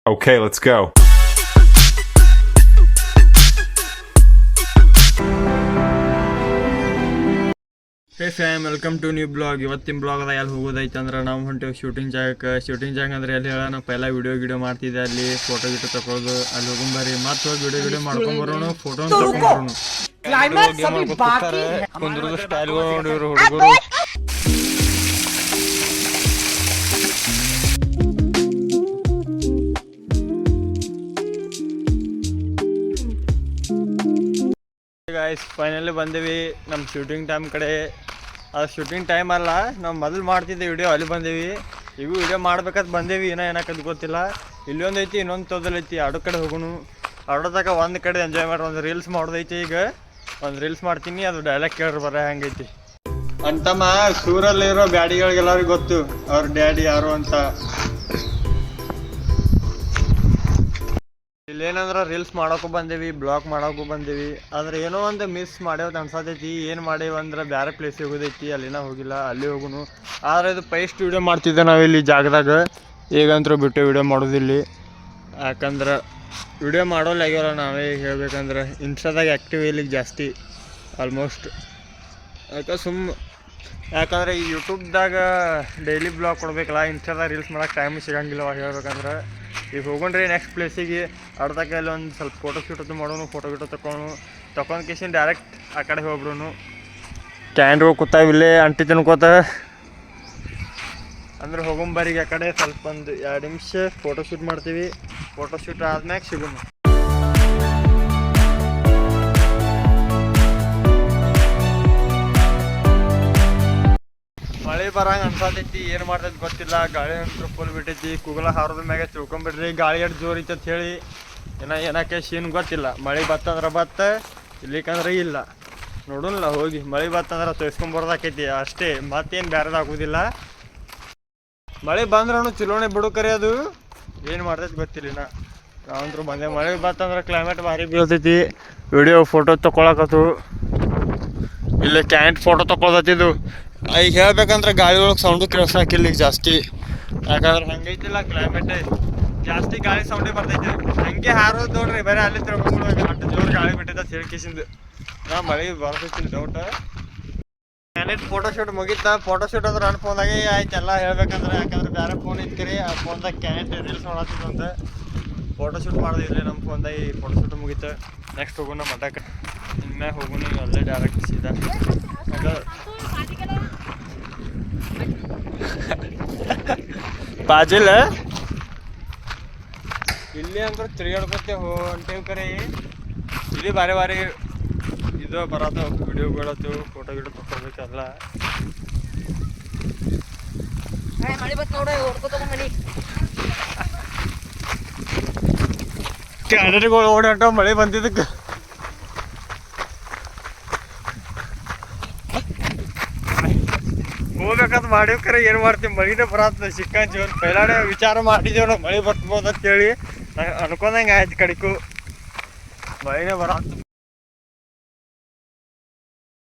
Okay, let's go. Hey fam, welcome to new blog. ಇವತ್ತಿನ ಬ್ಲಾಗದಾಗ ಎಲ್ಲಿ ಹೋಗೋದೈತೆ ಅಂದ್ರೆ ನಾವು ಹೊಂಟೇವೆ ಶೂಟಿಂಗ್ ಜಾಗ ಅಂದ್ರೆ ಎಲ್ಲಿ ಹೇಳ ನಾವು ಪೈಲ ವಿಡಿಯೋ ಮಾಡ್ತಿದ್ದೆ. ಅಲ್ಲಿ ಫೋಟೋ ಗಿಟೋ ತಗೊಳ್ಳೋದು, ಅಲ್ಲಿ ಹೋಗೊಂಬರಿ ಮತ್ತೆ ಹೋಗಿ ವಿಡಿಯೋ ಮಾಡ್ಕೊಂಡ್ ಬರೋಣ, ಫೋಟೋ ತಗೊಂಡ್ಬರೋಣ. ಕುಂದ್ರದು ಸ್ಟೈಲ್ ನೋಡಿವ್ರು ಹುಡುಗರು. ಗಾಯ್ಸ್, ಫೈನಲಿ ಬಂದೇವಿ ನಮ್ಮ ಶೂಟಿಂಗ್ ಟೈಮ್ ಕಡೆ. ಅದು ಶೂಟಿಂಗ್ ಟೈಮ್ ಅಲ್ಲ, ನಾವು ಮೊದಲು ಮಾಡ್ತಿದ್ದೆ ವಿಡಿಯೋ, ಅಲ್ಲಿ ಬಂದೇವಿ. ಈಗ ವಿಡಿಯೋ ಮಾಡ್ಬೇಕಂತ ಬಂದೇವಿ, ಏನಕ್ಕದು ಗೊತ್ತಿಲ್ಲ. ಇಲ್ಲೊಂದು ಐತಿ, ಇನ್ನೊಂದು ತೊದಲೈತಿ, ಎರಡು ಕಡೆ ಹೋಗೋಣ. ಎರಡದಾಗ ಒಂದು ಕಡೆ ಎಂಜಾಯ್ ಮಾಡಿ ಒಂದು ರೀಲ್ಸ್ ಮಾಡೋದೈತಿ. ಈಗ ಒಂದು ರೀಲ್ಸ್ ಮಾಡ್ತೀನಿ, ಅದು ಡೈಲಾಗ್ ಕೇಳ್ರಿ ಬರ ಹೆಂಗೈತಿ ಅಂತಮ್ಮ. ಸೂರಲ್ಲಿರೋ ಬ್ಯಾಡಿಗಳಿಗೆಲ್ಲರಿಗೂ ಗೊತ್ತು ಅವ್ರ ಡ್ಯಾಡಿ ಯಾರು ಅಂತ. ಇಲ್ಲೇನಂದ್ರೆ ರೀಲ್ಸ್ ಮಾಡೋಕ್ಕೂ ಬಂದೇವಿ, ಬ್ಲಾಗ್ ಮಾಡೋಕ್ಕೂ ಬಂದೇವಿ. ಆದ್ರೆ ಏನೋ ಒಂದು ಮಿಸ್ ಮಾಡ್ಯಾವ್ದು ಅನ್ಸತೈತಿ. ಏನು ಮಾಡೇವಿ ಅಂದ್ರೆ ಬೇರೆ ಪ್ಲೇಸಿಗೆ ಹೋಗೋದೈತಿ, ಅಲ್ಲಿನ ಹೋಗಿಲ್ಲ, ಅಲ್ಲಿ ಹೋಗುನು. ಆದರೆ ಇದು ಫಸ್ಟ್ ವೀಡಿಯೋ ಮಾಡ್ತಿದ್ದೆ ನಾವಿಲ್ಲಿ ಜಾಗದಾಗ. ಈಗಂತೂ ಬಿಟ್ಟು ವೀಡಿಯೋ ಮಾಡೋದಿಲ್ಲಿ, ಯಾಕಂದ್ರೆ ವಿಡಿಯೋ ಮಾಡೋಲ್ಲ ಆಗ್ಯಾರ. ನಾವೇ ಹೇಳ್ಬೇಕಂದ್ರೆ ಇನ್ಸ್ಟಾದಾಗ ಆ್ಯಕ್ಟಿವ್ ಇಲ್ಲಿಗೆ ಜಾಸ್ತಿ ಆಲ್ಮೋಸ್ಟ್. ಯಾಕಂದ್ರೆ ಈ ಯೂಟ್ಯೂಬ್ದಾಗ ಡೈಲಿ ಬ್ಲಾಗ್ ಕೊಡ್ಬೇಕಲ್ಲ, ಇನ್ಸ್ಟಾದಾಗ ರೀಲ್ಸ್ ಮಾಡೋಕೆ ಟೈಮ್ ಸಿಗಂಗಿಲ್ಲ ಹೇಳ್ಬೇಕಂದ್ರೆ. ಈಗ ಹೋಗೊಂಡ್ರಿ ನೆಕ್ಸ್ಟ್ ಪ್ಲೇಸಿಗೆ, ಅರ್ಧಕ್ಕ ಅಲ್ಲಿ ಒಂದು ಸ್ವಲ್ಪ ಫೋಟೋ ಶೂಟ್ ಮಾಡೋನು, ಫೋಟೋ ಗಿಟೋ ತಗೊಂಡು ಕೇಸಿನ ಡೈರೆಕ್ಟ್ ಆ ಕಡೆ ಹೋಗ್ಬಿಡೋನು. ಕ್ಯಾಂಡ್ರು ಕೂತಾವಿಲ್ಲೇ ಅಂಟಿ ತಿನ್ಕೋತ ಅಂದ್ರೆ ಹೋಗೊಂಬರಿಗೆ ಆ ಕಡೆ ಸ್ವಲ್ಪ ಒಂದು 2 ನಿಮಿಷ ಫೋಟೋ ಶೂಟ್ ಮಾಡ್ತೀವಿ. ಫೋಟೋ ಶೂಟ್ ಆದ್ಮ್ಯಾಗ ಸಿಗೋನು. ಮಳೆ ಬರಂಗೆ ಅನ್ಸತೈತಿ, ಏನು ಮಾಡ್ತೈತಿ ಗೊತ್ತಿಲ್ಲ. ಗಾಳಿ ಅಂತೂ ಫುಲ್ ಬಿಟ್ಟೈತಿ, ಕೂಗಲ ಹಾರೋದ್ರ ಮ್ಯಾಗ ತಿಳ್ಕೊಂಬಿಡ್ರಿ. ಗಾಳಿ ಎಷ್ಟು ಜೋರು ಐತೆ ಅಂತ ಹೇಳಿ ಏನಕ್ಕೆ ಶೀನ್ ಗೊತ್ತಿಲ್ಲ. ಮಳೆ ಬತ್ತಂದ್ರೆ ಇಲ್ಲಿಕಂದ್ರೆ ಇಲ್ಲ. ನೋಡೋಣ ಹೋಗಿ, ಮಳೆ ಬತ್ತಂದ್ರೆ ತೊಯ್ಸ್ಕೊಂಬರ್ದಾಕೈತಿ ಅಷ್ಟೇ, ಮತ್ತೇನು ಬೇರೆದು ಆಗೋದಿಲ್ಲ. ಮಳೆ ಬಂದ್ರೂ ಚಿಲೋಣೆ ಬಿಡು ಕರೆ, ಅದು ಏನು ಮಾಡ್ತೈತಿ ಗೊತ್ತಿಲ್ಲ. ನಾವಂತರೂ ಬಂದೆ. ಮಳೆ ಬತ್ತಂದ್ರೆ ಕ್ಲೈಮೇಟ್ ಭಾರಿ ಬೀಳ್ತೈತಿ. ವಿಡಿಯೋ ಫೋಟೋ ತೊಗೊಳಕತ್ತು, ಇಲ್ಲೇ ಕ್ಯಾಂಟ್ ಫೋಟೋ ತೊಗೊಳತ್ತಿದ್ದು. ಈಗ ಹೇಳ್ಬೇಕಂದ್ರೆ ಗಾಳಿ ಒಳಗೆ ಸೌಂಡು ಕೇಳಿಸಾಕಿಲ್ಲ ಈಗ ಜಾಸ್ತಿ. ಯಾಕಂದ್ರೆ ಹಂಗೈತಿಲ್ಲ ಕ್ಲೈಮೇಟ್, ಜಾಸ್ತಿ ಗಾಳಿ ಸೌಂಡೇ ಬರ್ತೈತಿ. ಹಂಗೆ ಹಾರೋದು ನೋಡ್ರಿ, ಬರೀ ಅಲ್ಲಿ ತಿಳ್ಕೊಂಡ್ಬಿಡ್ಬೇಕು. ಅಷ್ಟು ಜೋರು ಗಾಳಿ ಬಿಟ್ಟೈತೆ ಹೇಳ್ಕೇಸಿಂದು. ಮಳೆ ಬರ್ತೈತಿ ಡೌಟ್. ಕ್ಯಾನೆಟ್ ಫೋಟೋ ಶೂಟ್ ಮುಗಿತ. ಫೋಟೋ ಶೂಟ್ ಅಂದ್ರೆ ನನ್ನ ಫೋನ್ದಾಗೆ ಆಯ್ತು ಎಲ್ಲ ಹೇಳ್ಬೇಕಂದ್ರೆ. ಯಾಕಂದ್ರೆ ಬೇರೆ ಫೋನ್ ಇತ್ಕರಿ, ಆ ಫೋನ್ದಾಗ ಕ್ಯಾನೆಟ್ ರೀಲ್ಸ್ ಮಾಡತ್ತಿದ್ದಂತೆ. ಫೋಟೋ ಶೂಟ್ ಮಾಡೋದಿಲ್ಲ ನಮ್ಮ ಫೋನ್ದಾಗ. ಈ ಫೋಟೋ ಶೂಟ್ ಮುಗಿತು. ನೆಕ್ಸ್ಟ್ ಹೋಗೋಣ ಮಠಕ್ಕೆ. ಇನ್ಮ್ಯಾಗ ಹೋಗೋಣ ಅಲ್ಲೇ ಡೈರೆಕ್ಟ್ ಸೀದಾ. ಬಾಜಿಲ್ಲ ಇಲ್ಲಿ ಅಂದ್ರೆ ತಿರುಗಾಡ್ಕೊತೆ ಹೊಂಟೇವು ಕರೆ. ಇಲ್ಲಿ ಬಾರಿ ಇದು ಬರತ್ತವ ವಿಡಿಯೋಗಳತ್ತು, ಫೋಟೋ ಗಿಡೋ ತಗೊಳ್ಬೇಕಲ್ಲ. ಕ್ಯಾಡೆಟ್ಗಳು ಓಡಾಟ ಮಳೆ ಬಂದಿದ್ದಕ್ಕೆ. ಹೋಗ್ಬೇಕಂತ ಮಾಡೀವಿ ಕರೆ, ಏನು ಮಾಡ್ತೀವಿ, ಮಳಿನೇ ಬರತ್ತ ಸಿಕ್ಕಂಚಿ. ಒಂದು ಪೈಲಾಡೆ ವಿಚಾರ ಮಾಡಿದ್ದೇವೆ ನಾವು ಮಳೆ ಬರ್ಬೋದು ಅಂತೇಳಿ. ಅನ್ಕೊಂಡಂಗೆ ಆಯ್ತು, ಕಡಿಕು ಮಳಿನೇ ಬರತ್ತ.